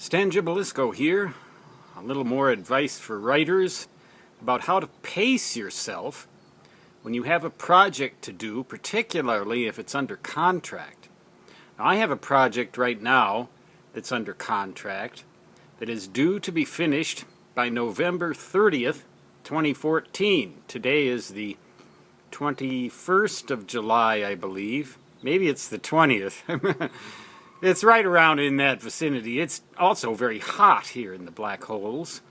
Stan Gibilisco here. A little more advice for writers about how to pace yourself when you have a project to do, particularly if it's under contract. Now, I have a project right now that's under contract that is due to be finished by November 30th, 2014. Today is the 21st of July, I believe. Maybe it's the 20th. It's right around in that vicinity. It's also very hot here in the Black Holes.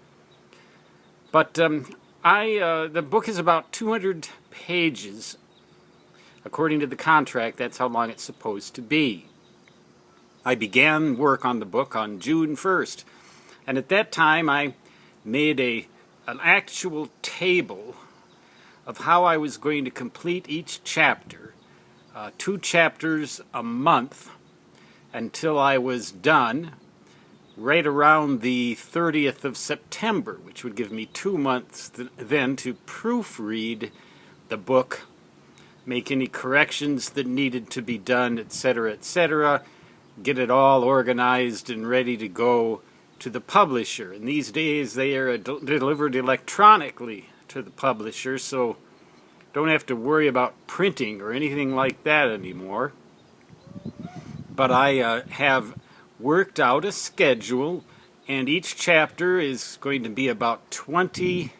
But the book is about 200 pages. According to the contract, that's how long it's supposed to be. I began work on the book on June 1st. And at that time, I made an actual table of how I was going to complete each chapter. 2 chapters a month, until I was done right around the 30th of September, which would give me 2 months then to proofread the book, make any corrections that needed to be done, etc., get it all organized and ready to go to the publisher. And these days they are delivered electronically to the publisher, so don't have to worry about printing or anything like that anymore. But I have worked out a schedule, and each chapter is going to be about 20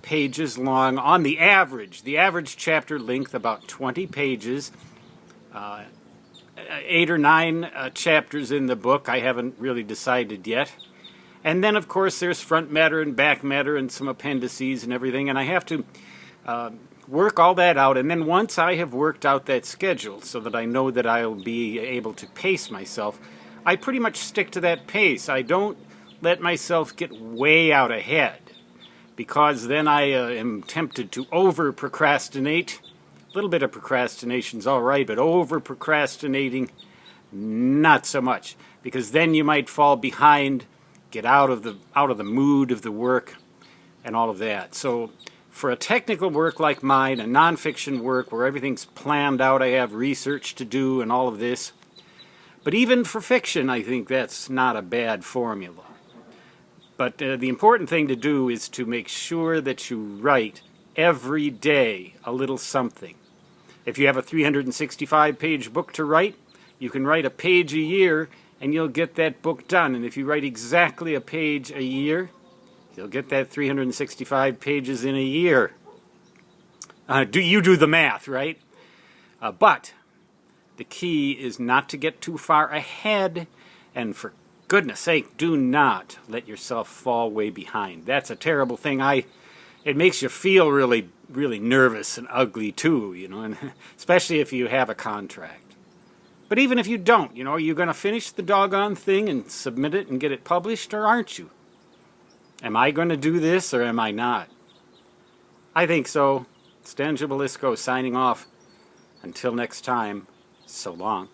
pages long on the average. The average chapter length about 20 pages. 8 or 9 chapters in the book. I haven't really decided yet. And then, of course, there's front matter and back matter and some appendices and everything, and I have to work all that out. And then once I have worked out that schedule so that I know that I'll be able to pace myself, I pretty much stick to that pace. I don't let myself get way out ahead, because then I am tempted to over-procrastinate. A little bit of procrastination's all right, but over-procrastinating, not so much, because then you might fall behind, get out of the mood of the work, and all of that. So for a technical work like mine, a nonfiction work where everything's planned out, I have research to do and all of this. But even for fiction, I think that's not a bad formula. But the important thing to do is to make sure that you write every day a little something. If you have a 365-page book to write, you can write a page a year and you'll get that book done. And if you write exactly a page a year, you'll get that 365 pages in a year. You do the math, right? But the key is not to get too far ahead, and for goodness sake, do not let yourself fall way behind. That's a terrible thing. It makes you feel really, really nervous and ugly too, and especially if you have a contract. But even if you don't, are you going to finish the doggone thing and submit it and get it published, or aren't you? Am I going to do this, or am I not? I think so. Stan Gibilisco signing off. Until next time, so long.